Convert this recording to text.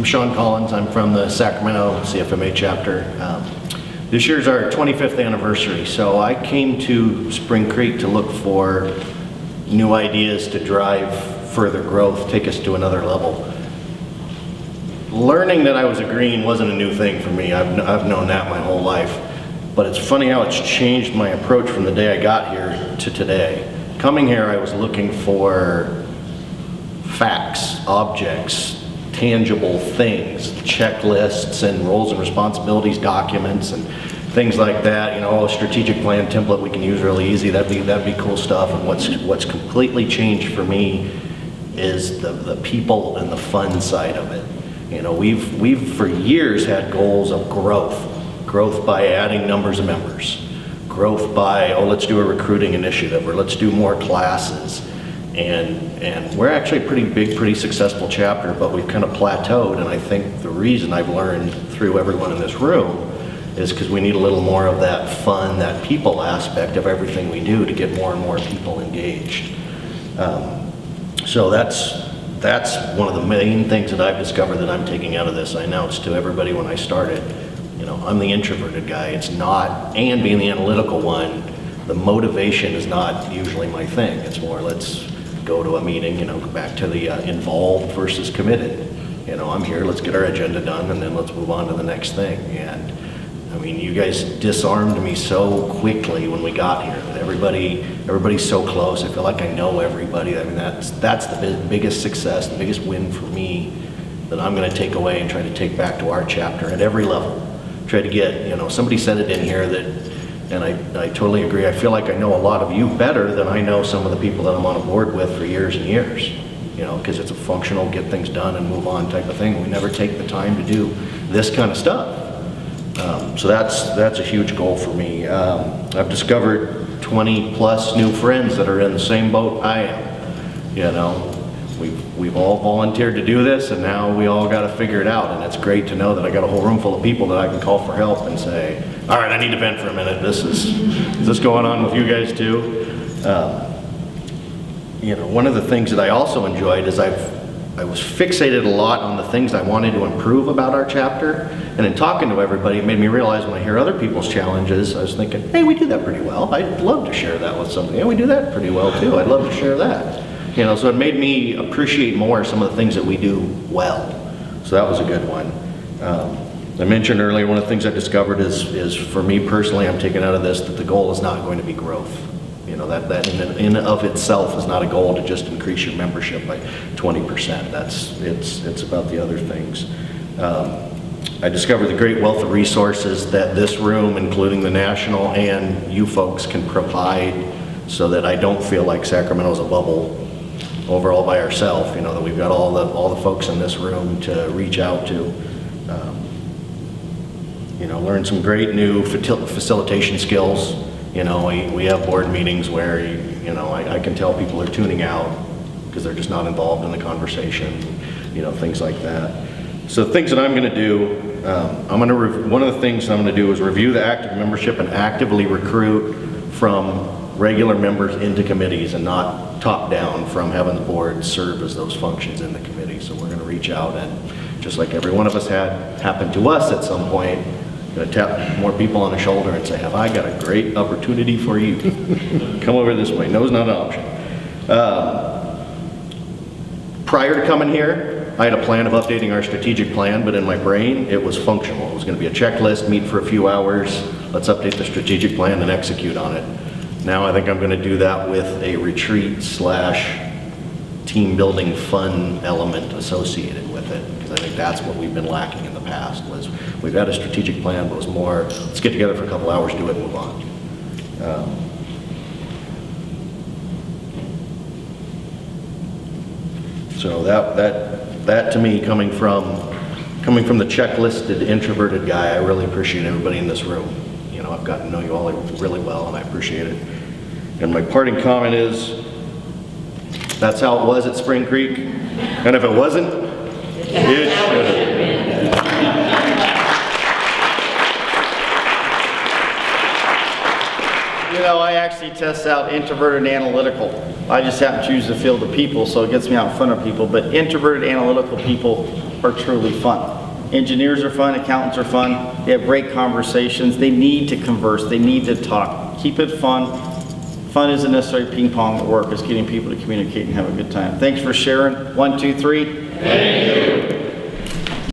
Sean Collins. I'm from the Sacramento CFMA chapter. This year's our 25th anniversary, so I came to Spring Creek to look for new ideas to drive further growth, take us to another level. Learning that I was a green wasn't a new thing for me. I've known that my whole life. But it's funny how it's changed my approach from the day I got here to today. Coming here, I was looking for facts, objects, tangible things, checklists and roles and responsibilities documents and things like that. You know, a strategic plan template we can use really easy. That'd be cool stuff. And what's completely changed for me is the people and the fun side of it. You know, we've for years had goals of growth by adding numbers of members, growth by, oh, let's do a recruiting initiative, or let's do more classes. And we're actually a pretty big, pretty successful chapter, but we've kind of plateaued. And I think the reason I've learned through everyone in this room is because we need a little more of that fun, that people aspect of everything we do to get more and more people engaged. So that's one of the main things that I've discovered that I'm taking out of this. I announced to everybody when I started, you know, I'm the introverted guy. It's not, and being the analytical one, the motivation is not usually my thing. It's more, let's go to a meeting, you know, go back to the involved versus committed. You know, I'm here, let's get our agenda done, and then let's move on to the next thing. And I mean, you guys disarmed me so quickly when we got here. Everybody's so close. I feel like I know everybody. I mean, that's the biggest success, the biggest win for me that I'm going to take away and try to take back to our chapter at every level. Try to get, you know, somebody said it in here that, and I totally agree. I feel like I know a lot of you better than I know some of the people that I'm on a board with for years and years. You know, because it's a functional, get things done and move on type of thing. We never take the time to do this kind of stuff. So that's a huge goal for me. I've discovered 20 plus new friends that are in the same boat I am. You know, we've all volunteered to do this, and now we all got to figure it out. And it's great to know that I got a whole room full of people that I can call for help and say, all right, I need to vent for a minute. Is this going on with you guys too? You know, one of the things that I also enjoyed is I was fixated a lot on the things I wanted to improve about our chapter. And in talking to everybody, it made me realize when I hear other people's challenges, I was thinking, hey, we do that pretty well. I'd love to share that with somebody. Yeah, we do that pretty well too. I'd love to share that. You know, so it made me appreciate more some of the things that we do well. So that was a good one. I mentioned earlier, one of the things I discovered is for me personally, I'm taking out of this that the goal is not going to be growth. You know, that in and of itself is not a goal to just increase your membership by 20%. It's about the other things. I discovered the great wealth of resources that this room, including the national and you folks, can provide, so that I don't feel like Sacramento's a bubble overall by ourselves. You know, that we've got all the folks in this room to reach out to. You know, learn some great new facilitation skills. You know, we have board meetings where, you know, I can tell people are tuning out because they're just not involved in the conversation, you know, things like that. So things that I'm going to do, one of the things I'm going to do is review the active membership and actively recruit from regular members into committees and not top down from having the board serve as those functions in the committee. So we're going to reach out and just like every one of us had happen to us at some point, going to tap more people on the shoulder and say, have I got a great opportunity for you? Come over this way. No is not an option. Prior to coming here, I had a plan of updating our strategic plan, but in my brain, it was functional. It was going to be a checklist, meet for a few hours, let's update the strategic plan and execute on it. Now I think I'm going to do that with a retreat / team building fun element associated with it, because I think that's what we've been lacking in the past. Was we've had a strategic plan, but it was more, let's get together for a couple hours, do it, move on. So that to me, coming from the checklisted introverted guy, I really appreciate everybody in this room. You know, I've gotten to know you all really well, and I appreciate it. And my parting comment is, that's how it was at Spring Creek, and if it wasn't, it should have been. You know, I actually test out introverted and analytical. I just happen to choose the field of people, so it gets me out in front of people. But introverted, analytical people are truly fun. Engineers are fun, accountants are fun. They have great conversations. They need to converse. They need to talk. Keep it fun. Fun isn't necessarily ping pong at work. It's getting people to communicate and have a good time. Thanks for sharing. 1, 2, 3. Thank you.